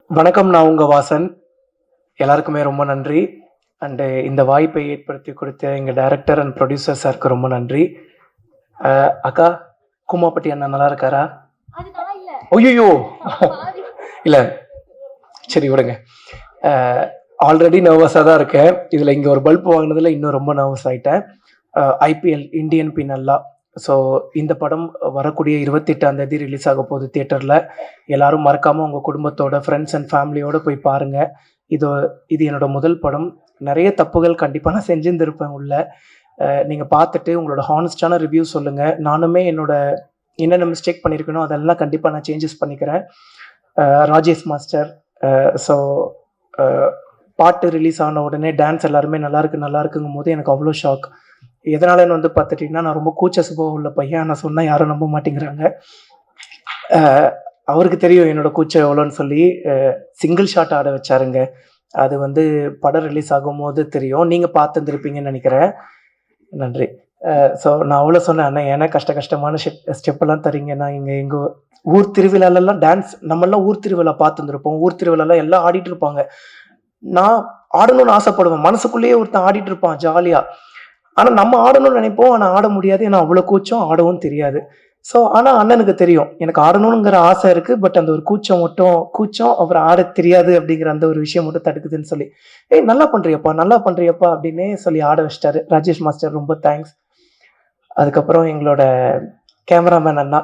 வணக்கம். நான் உங்க வாசன். எல்லாருக்குமே ரொம்ப நன்றி. இந்த வாய்ப்பை ஏற்படுத்தி கொடுத்த எங்க டைரக்டர் அண்ட் புரொடியூசர் சாருக்கு ரொம்ப நன்றி. அக்கா, கூமாப்பட்டி அண்ணா நல்லா இருக்காரா? ஐயையோ! இல்ல, சரி விடுங்க. ஆல்ரெடி நர்வஸா தான் இருக்கேன். இதுல இங்க ஒரு பல்ப் வாங்குனதுல இன்னும் ரொம்ப நர்வஸ் ஆயிட்டேன். IPL Indian பின்னல்லா. ஸோ இந்த படம் வரக்கூடிய 28ஆம் தேதி ரிலீஸ் ஆக போகுது தியேட்டர்ல. எல்லாரும் மறக்காம உங்க குடும்பத்தோட, ஃப்ரெண்ட்ஸ் அண்ட் ஃபேமிலியோட போய் பாருங்க. இது இது என்னோட முதல் படம். நெறைய தப்புகள் கண்டிப்பா நான் செஞ்சிருந்திருப்பேன் உள்ள. நீங்க பார்த்துட்டு உங்களோட ஹானஸ்ட்டான ரிவ்யூ சொல்லுங்க. நானுமே என்னோட என்னென்ன மிஸ்டேக் பண்ணியிருக்கேனோ அதெல்லாம் கண்டிப்பா நான் சேஞ்சஸ் பண்ணிக்கிறேன். ராஜேஷ் மாஸ்டர். ஸோ அ பாட்டு ரிலீஸ் ஆன உடனே டான்ஸ் எல்லாருமே நல்லா இருக்கு, நல்லா இருக்குங்கும்போது எனக்கு அவ்வளோ ஷாக். எதனாலன்னு வந்து பார்த்துட்டீங்கன்னா, நான் ரொம்ப கூச்ச சுபாவம் உள்ள பையன். நான் சொன்னா யாரும் நம்ப மாட்டேங்கிறாங்க. அ அவருக்கு தெரியும் என்னோட கூச்சம் எவ்வளோன்னு சொல்லி, சிங்கிள் ஷாட் ஆட வச்சாருங்க. அது வந்து படம் ரிலீஸ் ஆகும்போது தெரியும். நீங்க பார்த்துருந்துருப்பீங்கன்னு நெனைக்கிறேன். நன்றி. ஸோ நான் அவ்வளோ சொன்னேன், "அண்ணா ஏன்னா கஷ்டமான ஸ்டெப்பெல்லாம் தர்றீங்க? நான் எங்க ஊர் திருவிழாலலாம் டான்ஸ் நம்மலாம் ஊர் திருவிழா பார்த்துருந்துருப்போம். ஊர் திருவிழால எல்லாம் ஆடிட்டு இருப்பாங்க. நான் ஆடணும்னு ஆசைப்படுவேன். மனசுக்குள்ளேயே ஒருத்தன் ஆடிட்டு இருப்பான் ஜாலியா. ஆனா நம்ம ஆடணும்னு நினைப்போம். ஆனா ஆட முடியாது. ஏன்னா அவ்வளோ கூச்சம். ஆடவும் தெரியாது. ஸோ ஆனா அண்ணனுக்கு தெரியும். எனக்கு ஆடணும்ங்கிற ஆசை இருக்கு. பட் அந்த ஒரு கூச்சம் அப்புறம் ஆடத் தெரியாது அப்படிங்கிற அந்த ஒரு விஷயம் மட்டும் தடுக்குதுன்னு சொல்லி, "ஏய் நல்லா பண்றியேப்பா, நல்லா பண்றியேப்பா" அப்படின்னே சொல்லி ஆட வச்சுட்டாரு. ராஜேஷ் மாஸ்டர் ரொம்ப தேங்க்ஸ். அதுக்கப்புறம் எங்களோட கேமராமேன் அண்ணா.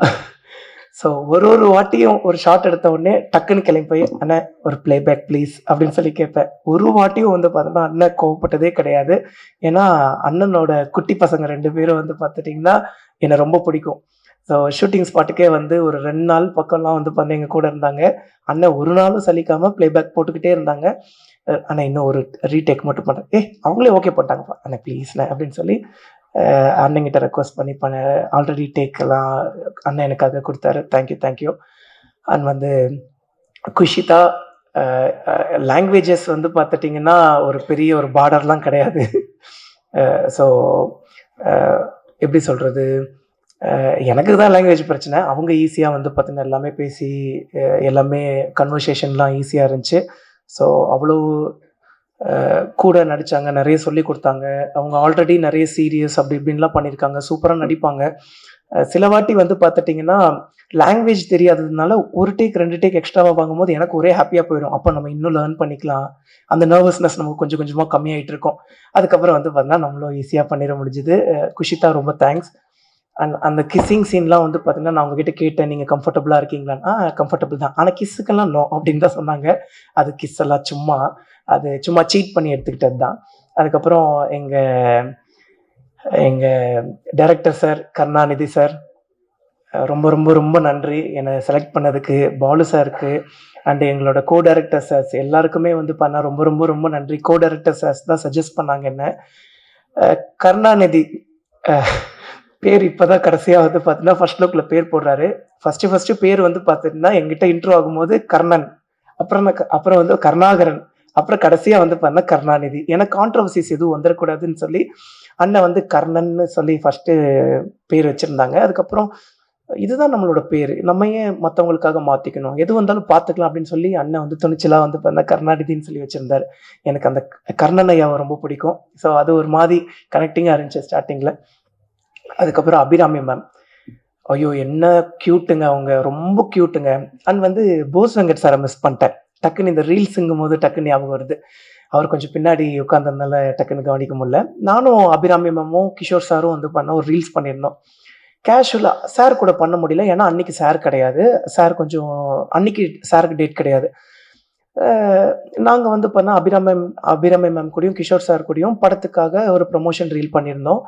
ஸோ ஒரு வாட்டியும் ஒரு ஷாட் எடுத்த உடனே டக்குன்னு கிளம்பி போய், "அண்ணே ஒரு ப்ளேபேக் ப்ளீஸ்" அப்படின்னு சொல்லி கேட்பேன். ஒரு வாட்டியும் வந்து பார்த்தோம்னா அண்ணன் கோவப்பட்டதே கிடையாது. ஏன்னா அண்ணனோட குட்டி பசங்க 2 பேரும் வந்து பார்த்துட்டீங்கன்னா, என்ன ரொம்ப பிடிக்கும். ஸோ ஷூட்டிங் ஸ்பாட்டுக்கே வந்து ஒரு 2 நாள் பக்கம்லாம் வந்து பார்த்தா எங்க கூட இருந்தாங்க. அண்ணன் ஒரு நாளும் சலிக்காம ப்ளேபேக் போட்டுக்கிட்டே இருந்தாங்க. "அண்ணா இன்னும் ஒரு ரீடேக் மட்டும் பண்றேன்." அவங்களே ஓகே பண்ணிட்டாங்கப்பா. "அண்ணே ப்ளீஸ்ண்ணே" அப்படின்னு சொல்லி அண்ணன்கிட்ட ரெக்வெஸ்ட் பண்ணி ஆல்ரெடி டேக்லாம் அண்ணன் எனக்காக குடுத்தாரு. Thank you. அண்ட் வந்து குஷிதா. லாங்குவேஜஸ் வந்து பார்த்துட்டீங்கன்னா, ஒரு பெரிய ஒரு பார்டர்லாம் கிடையாது. ஸோ அ எப்படி சொல்றது? எனக்கு தான் லாங்குவேஜ் பிரச்சனை. அவங்க ஈஸியா வந்து பார்த்தீங்கன்னா, எல்லாமே பேசி எல்லாமே கன்வர்சேஷன்லாம் ஈஸியா இருந்துச்சு. ஸோ அவ்வளோ கூட நடிச்சாங்க. நெறைய சொல்லிக் குடுத்தாங்க. அவங்க ஆல்ரெடி நெறைய சீரியஸ் அப்படி இப்படின்லாம் பண்ணியிருக்காங்க. சூப்பரா நடிப்பாங்க. சில வாட்டி வந்து பார்த்துட்டீங்கன்னா, லாங்குவேஜ் தெரியாததுனால 1 டேக் 2 டேக் எக்ஸ்ட்ராவா வாங்கும்போது எனக்கு ஒரே ஹேப்பியா போயிடும். அப்ப நம்ம இன்னும் லேர்ன் பண்ணிக்கலாம். அந்த நர்வஸ்னஸ் நமக்கு கொஞ்சம் கொஞ்சமா கம்மியாயிட்டு இருக்கும். அதுக்கப்புறம் வந்து பார்த்தீங்கன்னா, நம்மளும் ஈஸியா பண்ணிற முடிஞ்சுது. குஷிதா ரொம்ப தேங்க்ஸ். அந்த கிஸ்ஸிங் சீன்லாம் வந்து பார்த்தீங்கன்னா, நான் அவங்ககிட்ட கேட்டேன், "நீங்க கம்ஃபர்டபுளா இருக்கீங்களான்னு?" கம்ஃபர்டபுள் தான். ஆனா கிஸ்ஸுக்கெல்லாம் நோ" அப்படின்னு தான் சொன்னாங்க. அது கிஸ் எல்லாம் சும்மா. அது சும்மா சீட் பண்ணி எடுத்துக்கிட்டது தான். அதுக்கப்புறம் எங்க எங்க டைரக்டர் சார், கருணாநிதி சார், ரொம்ப ரொம்ப ரொம்ப நன்றி. என்ன செலக்ட் பண்ணதுக்கு. பாலு சாருக்கு எங்களோட கோ டைரக்டர் சார்ஸ் எல்லாருக்குமே வந்து ரொம்ப ரொம்ப ரொம்ப நன்றி. கோ டைரக்டர் சார்ஸ் தான் சஜெஸ்ட் பண்ணாங்க என்ன. கருணாநிதி அ பேர் இப்பதான் கடைசியா வந்து பார்த்தீங்கன்னா, ஃபர்ஸ்ட் லுக்ல பேர் போடுறாரு. ஃபர்ஸ்ட் பேர் வந்து பார்த்தீங்கன்னா, என்கிட்ட இன்ட்ரோ ஆகும்போது கர்ணன். அப்புறம் வந்து கருணாகரன். அப்புறம் கடைசியா வந்து பார்த்தீங்கன்னா, கருணாநிதி. ஏன்னா கான்ட்ரோவர்சிஸ் எதுவும் வந்துரக்கூடாதுன்னு சொல்லி, அண்ணன் வந்து கர்ணன்னு சொல்லி ஃபர்ஸ்ட்டு பேர் வச்சிருந்தாங்க. அதுக்கப்புறம் இதுதான் நம்மளோட பேரு. நம்ம ஏன் மத்தவங்களுக்காக மாத்திக்கணும்? எது வந்தாலும் பார்த்துக்கலாம் அப்படின்னு சொல்லி, அண்ணன் வந்து துணிச்சலா வந்து பார்த்தீங்கன்னா, கருணாநிதின்னு சொல்லி வச்சிருந்தாரு. எனக்கு அந்த கர்ணன் ஐயாவ ரொம்ப பிடிக்கும். ஸோ அது ஒரு மாரி கனெக்டிங்கா இருந்துச்சு ஸ்டார்ட்டிங்ல. அதுக்கப்புறம் அபிராமி மேம். ஐயோ! என்ன கியூட்டுங்க அவங்க. ரொம்ப கியூட்டுங்க. வந்து போஸ் வெங்கட் சார மிஸ் பண்ட்டேன். டக்குனு இந்த ரீல்ஸுங்கும்போது டக்குன்னு ஞாபகம் வருது. அவர் கொஞ்சம் பின்னாடி உட்கார்ந்ததுனால டக்குன்னு கவனிக்க முடியல. நானும் அபிராமி மேமும், கிஷோர் சாரும் வந்து ஒரு ரீல்ஸ் பண்ணியிருந்தோம். கேஷுவலா சார் கூட பண்ண முடியல. ஏன்னா அன்னைக்கு சார் கிடையாது. சார் கொஞ்சம் அன்னைக்கு சாருக்கு டேட் கிடையாது. அ நாங்க வந்து அபிராமி மேம் கூடயும், கிஷோர் சார் கூடயும் படத்துக்காக ஒரு ப்ரமோஷன் ரீல் பண்ணியிருந்தோம்.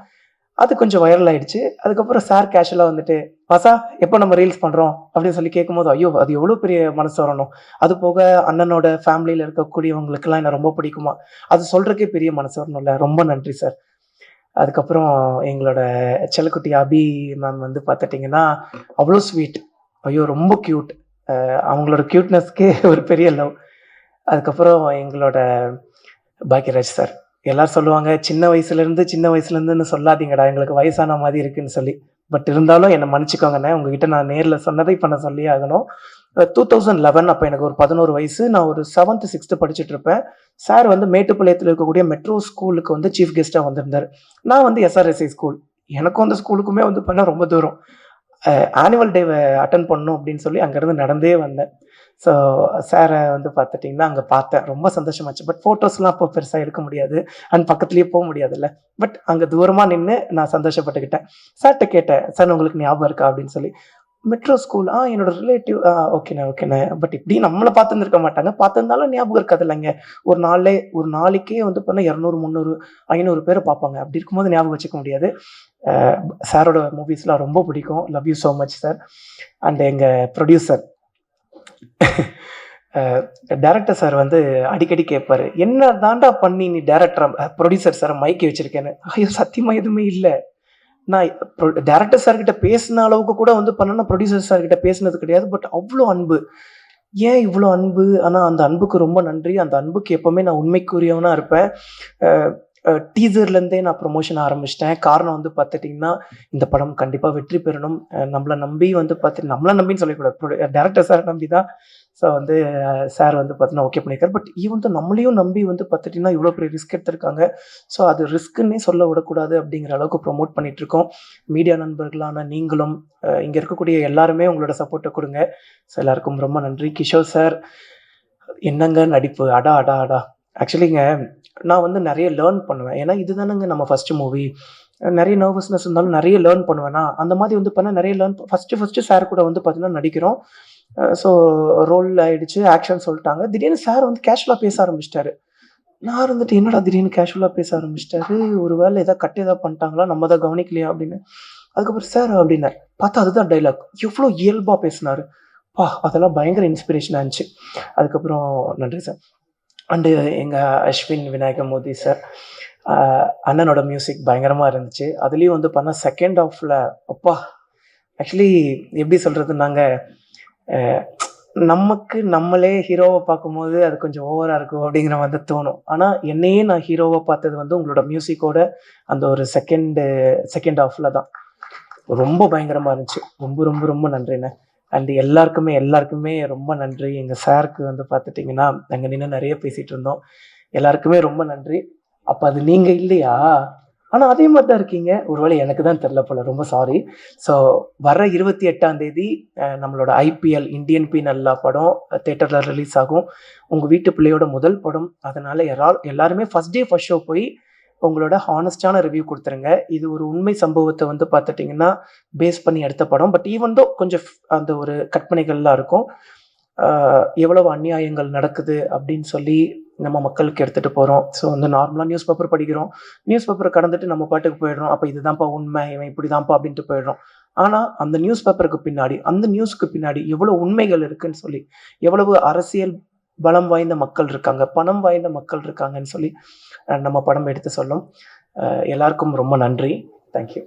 அது கொஞ்சம் வைரல் ஆயிடுச்சு. அதுக்கப்புறம் சார் கேஷுவலா வந்துட்டு, "வாசா எப்ப நம்ம ரீல்ஸ் பண்றோம்?" அப்படின்னு சொல்லி கேட்கும்போது, ஐயோ! அது எவ்வளோ பெரிய மனசு வரணும். அது போக அண்ணனோட ஃபேமிலில இருக்கக்கூடியவங்களுக்கெல்லாம் என்ன ரொம்ப பிடிக்குமா. அது சொல்றதுக்கே பெரிய மனசு வரணும்ல. ரொம்ப நன்றி சார். அதுக்கப்புறம் எங்களோட செல்லக்குட்டி அபி மேம் வந்து பார்த்துட்டீங்கன்னா, அவ்வளோ ஸ்வீட். ஐயோ! ரொம்ப கியூட். அவங்களோட கியூட்னஸ்க்கே ஒரு பெரிய லவ். அதுக்கப்புறம் எங்களோட பாக்யராஜ் சார். எல்லாரும் சொல்லுவாங்க, சின்ன வயசுலேருந்துன்னு சொல்லாதீங்கடா, எங்களுக்கு வயசான மாரி இருக்குன்னு சொல்லி. பட் இருந்தாலும் என்ன மன்னிச்சுக்கோங்கண்ணே. உங்ககிட்ட நான் நேர்ல சொன்னத இப்ப நான் சொல்லியே ஆகணும். 2011 அப்போ எனக்கு ஒரு 11 வயசு. நான் ஒரு 7th 6th படிச்சுட்டு இருப்பேன். சார் வந்து மேட்டுப்பாளையத்துல இருக்கக்கூடிய மெட்ரோ ஸ்கூலுக்கு வந்து சீஃப் கெஸ்ட்டா வந்திருந்தாரு. நான் வந்து எஸ்ஆர்எஸ்ஐ ஸ்கூல். எனக்கும் அந்த ஸ்கூலுக்குமே வந்து பார்த்தீங்கன்னா ரொம்ப தூரம். ஆனுவல் டேவ அட்டெண்ட் பண்ணணும் அப்படின்னு சொல்லி அங்கேருந்து நடந்தே வந்தேன். ஸோ சார வந்து பார்த்துட்டீங்கன்னா, அங்க பார்த்தேன். ரொம்ப சந்தோஷமாச்சு. பட் ஃபோட்டோஸ்லாம் அப்போ பெருசா எடுக்க முடியாது. அண்ட் பக்கத்துலயே முடியாதுல்ல. பட் அங்க தூரமா நின்னு நான் சந்தோஷப்பட்டுக்கிட்டேன். சார்ட்ட கேட்டேன், "சார் உங்களுக்கு ஞாபகம் இருக்கா?" அப்படின்னு சொல்லி. Metro school. என்னோட ரிலேட்டிவ். ஓகேண்ணே, ஓகேண்ணே. பட் இப்படி நம்மள பார்த்துருந்துருக்க மாட்டாங்க. பார்த்திருந்தாலும் ஞாபகம் இருக்காதுல்லங்க. ஒரு நாளைக்கே வந்து பார்த்தீங்கன்னா 200, 300, 500 பேர பார்ப்பாங்க. அப்படி இருக்கும்போது ஞாபகம் வச்சுக்க முடியாது. அ சாரோட மூவிஸ்லாம் ரொம்ப பிடிக்கும். Love you so much sir. And எங்க ப்ரொடியூசர் அ டைரக்டர் சார் வந்து அடிக்கடி கேட்பாரு, "என்ன தான்டா பண்ணி நீ ப்ரொடியூசர் சார மைக் வச்சிருக்கேன்னு?" ஐயோ! சத்தியமா எதுவுமே இல்ல. நான் டைரக்டர் சார் கிட்ட பேசின அளவுக்கு கூட வந்து பண்ணேன்னா, ப்ரொடியூசர் சார் கிட்ட பேசினது கிடையாது. பட் அவ்ளோ அன்பு. ஏன் இவ்ளோ அன்பு? ஆனா அந்த அன்புக்கு ரொம்ப நன்றி. அந்த அன்புக்கு எப்பவுமே நான் உண்மைக்குரியவனா இருப்பேன். அ டீசர்லேருந்தே நான் ப்ரமோஷன் ஆரம்பிச்சுட்டேன். காரணம் வந்து பார்த்துட்டீங்கன்னா, இந்த படம் கண்டிப்பா வெற்றி பெறணும். நம்மள நம்பி வந்து நம்மள நம்பின்னு சொல்லக்கூடாது. டைரக்டர் சார நம்பி தான். ஸோ வந்து சார் வந்து பார்த்தீங்கன்னா ஓகே பண்ணியிருக்காரு. பட் ஈவன் தோ நம்மளையும் நம்பி வந்து பார்த்துட்டீங்கன்னா, இவ்வளோ பெரிய ரிஸ்க் எடுத்திருக்காங்க. ஸோ அது ரிஸ்க்குன்னே சொல்ல விடக்கூடாது அப்படிங்கிற அளவுக்கு ப்ரமோட் பண்ணிட்டுருக்கோம். மீடியா நண்பர்களான நீங்களும், இங்க இருக்கக்கூடிய எல்லாருமே உங்களோட சப்போர்ட்ட குடுங்க. ஸோ எல்லாருக்கும் ரொம்ப நன்றி. கிஷோர் சார், என்னங்க நடிப்பு! அடா! அடா! அடா! ஆக்சுவலிங்க நான் வந்து நெறைய லேர்ன் பண்ணுவேன். ஏன்னா இதுதானங்க நம்ம ஃபர்ஸ்ட்டு மூவி. நெறைய நர்வஸ்னஸ் இருந்தாலும் நெறைய லேர்ன் பண்ணுவேனா, அந்த மாதிரி வந்து பண்ணா நெறைய லேர்ன் ஃபர்ஸ்ட்டு சார் கூட வந்து பார்த்தீங்கன்னா நடிக்கிறோம். ஸோ ரோல் ஆயிடுச்சு. ஆக்ஷன் சொல்ட்டாங்க. திடீர்னு சார் வந்து கேஷுவலா பேச ஆரம்பிச்சுட்டாரு. நான் இருந்துட்டு என்னடா திடீர்னு கேஷுவலா பேச ஆரம்பிச்சுட்டாரு. ஒரு வேள கட் ஏதாவது பண்ணிட்டாங்களா? நம்ம தான் கவனிக்கலையா? அப்படின்னு. அதுக்கப்புறம் சார் அப்படின்னேன். பார்த்தா அதுதான் டயலாக். எவ்ளோ இயல்பா பேசினாரு. அதெல்லாம் பயங்கர இன்ஸ்பிரேஷனா இருந்துச்சு. அதுக்கப்புறம் நன்றி சார். அண்டு எங்க அஸ்வின் விநாயகமூர்த்தி சார். அ அண்ணனோட மியூசிக் பயங்கரமா இருந்துச்சு. அதுலயும் வந்து பண்ண செகண்ட் ஹாஃப்ல அப்பா! ஆக்சுவலி எப்படி சொல்றதுன்னாங்க, அ நமக்கு நம்மளே ஹீரோவ பார்க்கும்போது அது கொஞ்சம் ஓவரா இருக்கும் அப்படிங்கிற மாரி தான் தோணும். ஆனா என்னையே நான் ஹீரோவா பார்த்தது வந்து உங்களோட மியூசிக்கோட அந்த ஒரு செகண்ட் ஹாஃப்ல தான். ரொம்ப பயங்கரமா இருந்துச்சு. ரொம்ப ரொம்ப ரொம்ப நன்றிண்ணே. அண்ட் எல்லாருக்குமே ரொம்ப நன்றி. எங்க சாருக்கு வந்து பார்த்துட்டீங்கன்னா, அங்க நின்னு நெறைய பேசிட்டு இருந்தோம். எல்லாருக்குமே ரொம்ப நன்றி. அப்ப அது நீங்க இல்லையா? ஆனா அதே மாரி தான் இருக்கீங்க. ஒருவேளை எனக்கு தான் தெரியல போல. ரொம்ப சாரி. ஸோ வர்ற 28ஆம் தேதி நம்மளோட ஐபிஎல் இந்தியன் பீனல் லா படம் தியேட்டர்ல ரிலீஸ் ஆகும். உங்க வீட்டு பிள்ளையோட முதல் படம். அதனால எல்லாருமே ஃபர்ஸ்ட் டே ஃபர்ஸ்ட் ஷோ போய் உங்களோட ஹானஸ்ட்டான ரிவ்யூ குடுத்துருங்க. இது ஒரு உண்மை சம்பவத்த வந்து பார்த்துட்டீங்கன்னா, பேஸ் பண்ணி எடுத்த படம். பட் ஈவன் தோ கொஞ்சம் அந்த ஒரு கற்பனைகள்லாம் இருக்கும். அ எவ்வளவு அநியாயங்கள் நடக்குது அப்படின்னு சொல்லி நம்ம மக்களுக்கு எடுத்துட்டு போறோம். ஸோ வந்து நார்மலா நியூஸ் பேப்பர் படிக்கிறோம். நியூஸ் பேப்பர கடந்துட்டு நம்ம பாட்டுக்கு போயிடுறோம். அப்ப இதுதான்ப்பா உண்மை, இவன் இப்படிதான்ப்பா அப்படின்ட்டு போயிடுறோம். ஆனா அந்த நியூஸ் பேப்பருக்கு பின்னாடி, அந்த நியூஸ்க்கு பின்னாடி எவ்வளவு உண்மைகள் இருக்குன்னு சொல்லி, எவ்வளவு அரசியல் பலம் வாய்ந்த மக்கள் இருக்காங்க, பணம் வாய்ந்த மக்கள் இருக்காங்கன்னு சொல்லி நம்ம படம் எடுத்து சொல்லும். எல்லாருக்கும் ரொம்ப நன்றி. Thank you.